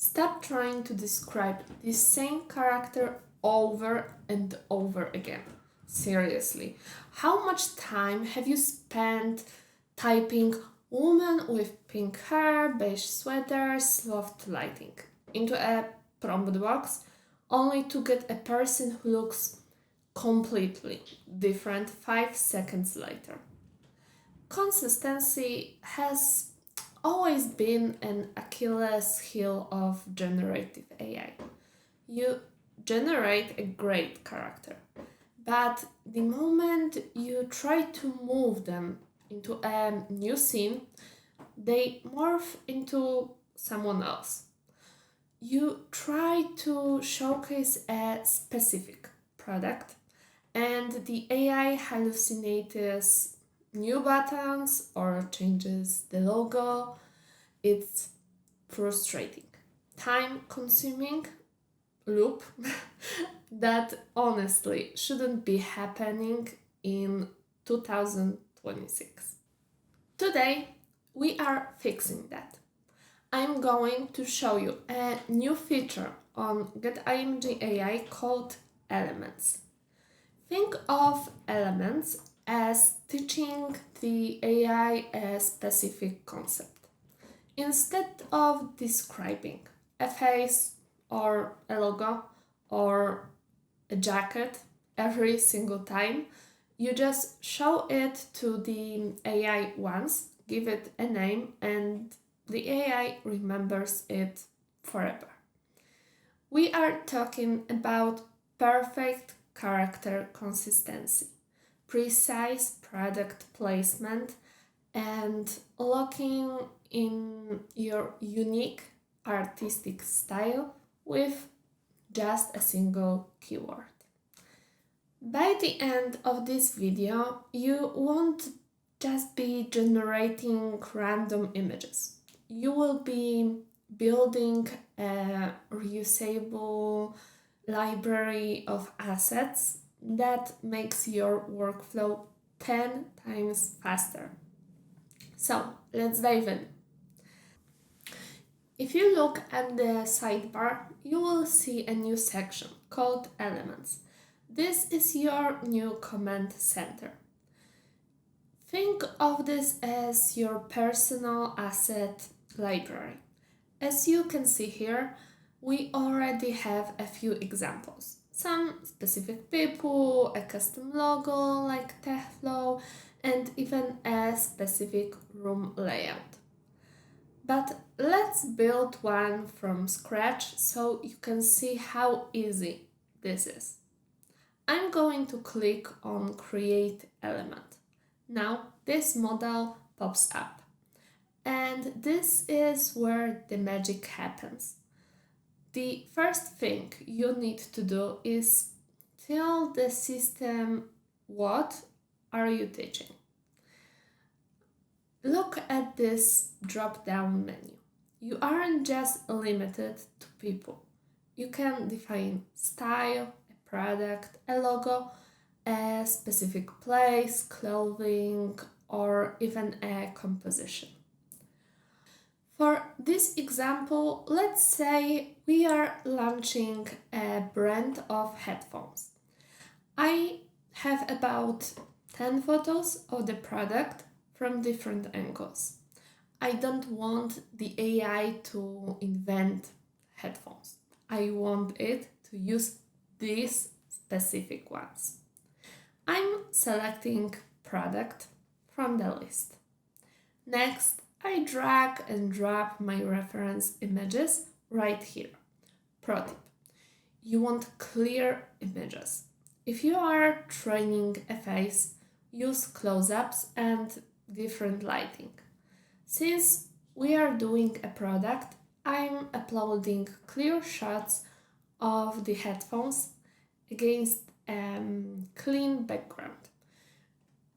Stop trying to describe the same character over and over again. Seriously, how much time have you spent typing woman with pink hair, beige sweater, soft lighting into a prompt box only to get a person who looks completely different 5 seconds later? Consistency has always been an Achilles heel of generative AI. You generate a great character, but the moment you try to move them into a new scene, they morph into someone else. You try to showcase a specific product, and the AI hallucinates new buttons or changes the logo. It's frustrating, time consuming loop that honestly shouldn't be happening in 2026. Today, we are fixing that. I'm going to show you a new feature on getimg.ai called elements. Think of elements as teaching the AI a specific concept. Instead of describing a face or a logo or a jacket every single time, you just show it to the AI once, give it a name, and the AI remembers it forever. We are talking about perfect character consistency, precise product placement, and locking in your unique artistic style with just a single keyword. By the end of this video, you won't just be generating random images. You will be building a reusable library of assets that makes your workflow 10 times faster. So let's dive in. If you look at the sidebar, you will see a new section called Elements. This is your new command center. Think of this as your personal asset library. As you can see here, we already have a few examples. Some specific people, a custom logo like TechFlow, and even a specific room layout. But let's build one from scratch so you can see how easy this is. I'm going to click on Create Element. Now this model pops up. And this is where the magic happens. The first thing you need to do is tell the system what are you teaching. Look at this drop-down menu. You aren't just limited to people. You can define style, a product, a logo, a specific place, clothing, or even a composition. For this example, let's say we are launching a brand of headphones. I have about 10 photos of the product from different angles. I don't want the AI to invent headphones. I want it to use these specific ones. I'm selecting product from the list. Next, I drag and drop my reference images right here. Pro tip: you want clear images. If you are training a face, use close-ups and different lighting. Since we are doing a product, I'm uploading clear shots of the headphones against a clean background.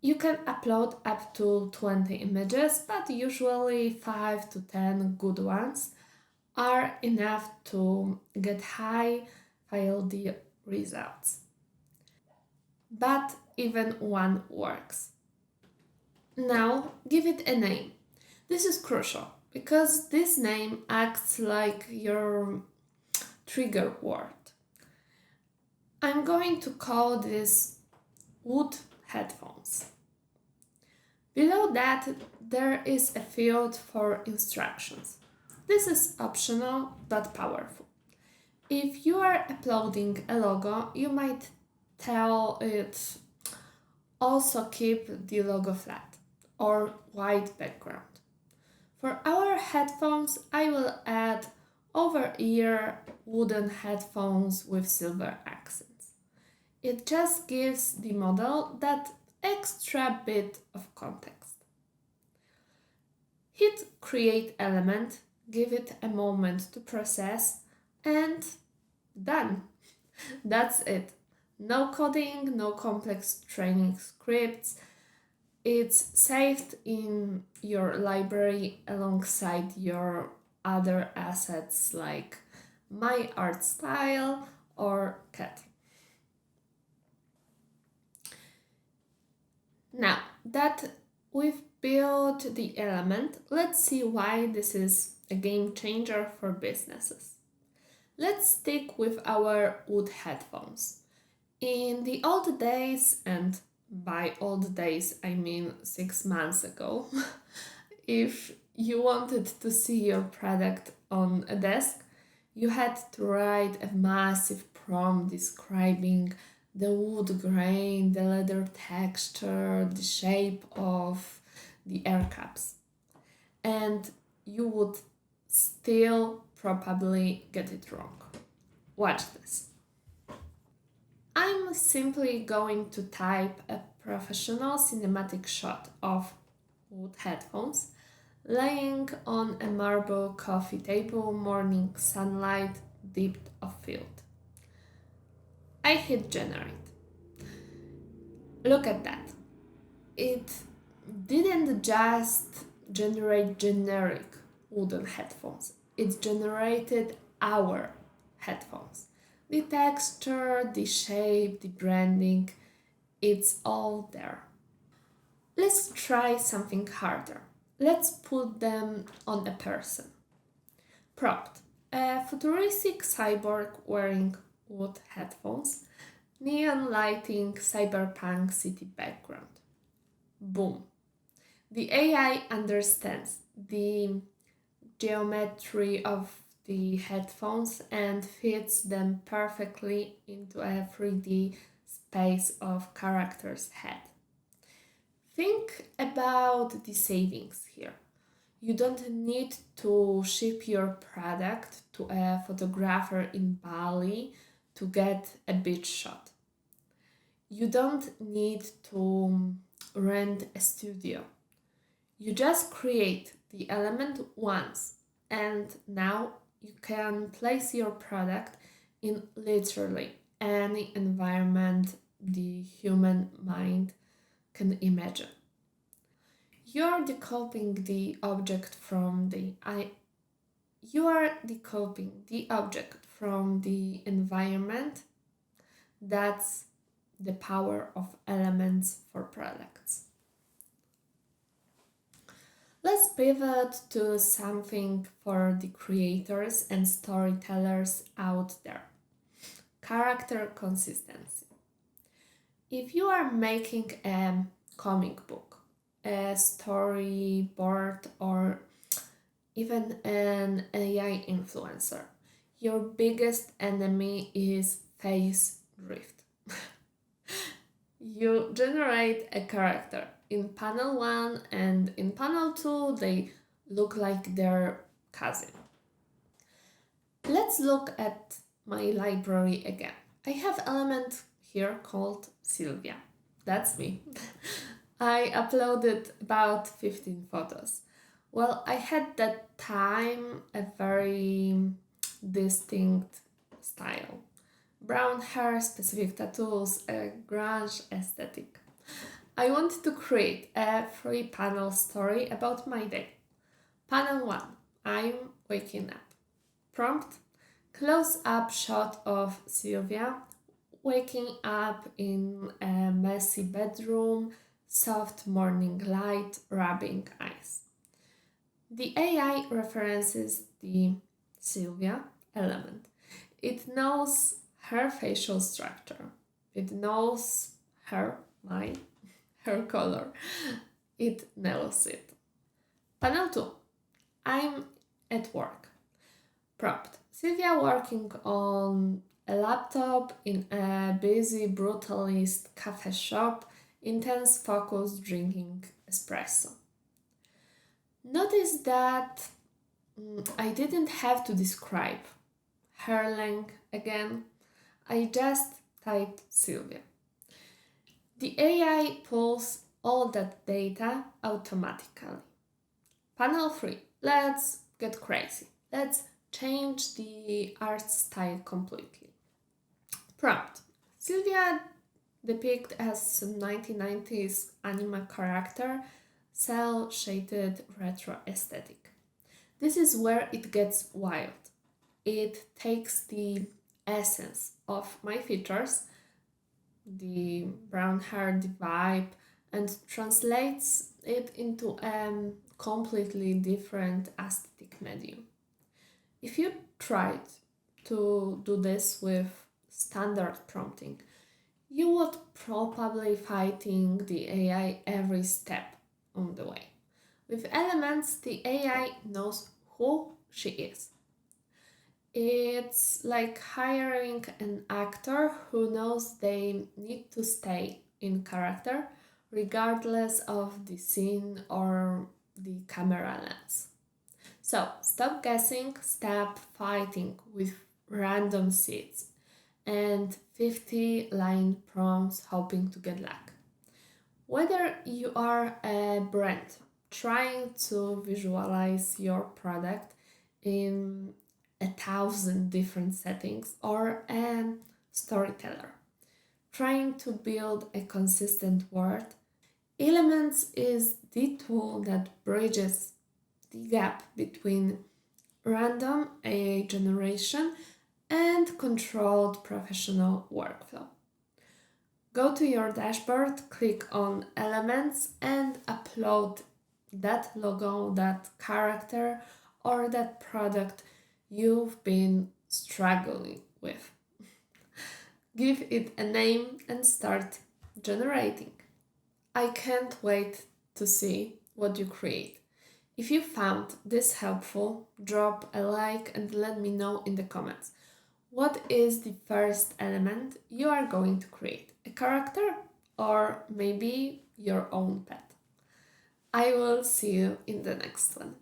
You can upload up to 20 images, but usually 5 to 10 good ones are enough to get high fidelity results. But even one works. Now give it a name. This is crucial because this name acts like your trigger word. I'm going to call this wood headphones. Below that, there is a field for instructions. This is optional but powerful. If you are uploading a logo, you might tell it also keep the logo flat or white background. For our headphones, I will add over-ear wooden headphones with silver accents. It just gives the model that extra bit of context. Hit create element, give it a moment to process, and done. That's it. No coding, no complex training scripts. It's saved in your library alongside your other assets like my art style or cat. Now that we've built the element, let's see why this is a game changer for businesses. Let's stick with our wood headphones. In the old days, and by old days I mean 6 months ago, if you wanted to see your product on a desk, you had to write a massive prompt describing the wood grain, the leather texture, the shape of the air caps. And you would still probably get it wrong. Watch this. I'm simply going to type a professional cinematic shot of wood headphones laying on a marble coffee table, morning sunlight, deep of field. I hit generate. Look at that. It didn't just generate generic wooden headphones, it generated our headphones. The texture, the shape, the branding, it's all there. Let's try something harder. Let's put them on a person. Prompt: a futuristic cyborg wearing wood headphones, neon lighting, cyberpunk city background. Boom. The AI understands the geometry of the headphones and fits them perfectly into a 3D space of character's head. Think about the savings here. You don't need to ship your product to a photographer in Bali to get a beach shot. You don't need to rent a studio. You just create the element once, and now you can place your product in literally any environment the human mind can imagine. You're decoupling the object from the I you are decoupling the object from the environment. That's the power of elements for products. Let's pivot to something for the creators and storytellers out there. Character consistency. If you are making a comic book, a storyboard, or even an AI influencer, your biggest enemy is face drift. You generate a character in panel 1 and in panel 2 they look like their cousin. Let's look at my library again. I have element here called Sylvia. That's me. I uploaded about 15 photos. Well, I had that time a very distinct style. Brown hair, specific tattoos, a grunge aesthetic. I wanted to create a 3-panel story about my day. Panel 1: I'm waking up. Prompt: close up shot of Sylvia waking up in a messy bedroom, soft morning light, rubbing eyes. The AI references the Sylvia element. It knows her facial structure. It knows her color. It knows it. Panel 2. I'm at work. Prompt. Sylvia working on a laptop in a busy, brutalist cafe shop, intense focus drinking espresso. Notice that I didn't have to describe her length again. I just typed Sylvia. The AI pulls all that data automatically. Panel 3. Let's get crazy. Let's change the art style completely. Prompt. Sylvia depicted as 1990s anime character, cel shaded retro aesthetic. This is where it gets wild. It takes the essence of my features, the brown hair, the vibe, and translates it into a completely different aesthetic medium. If you tried to do this with standard prompting, you would probably fighting the AI every step on the way. With elements, the AI knows who she is. It's like hiring an actor who knows they need to stay in character regardless of the scene or the camera lens. So stop guessing, stop fighting with random seeds and 50 line prompts hoping to get luck. Whether you are a brand trying to visualize your product in 1,000 different settings or a storyteller trying to build a consistent world, Elements is the tool that bridges the gap between random AI generation and controlled professional workflow. Go to your dashboard, click on Elements, and upload that logo, that character, or that product you've been struggling with. Give it a name and start generating. I can't wait to see what you create. If you found this helpful, drop a like and let me know in the comments. What is the first element you are going to create? A character or maybe your own pet? I will see you in the next one.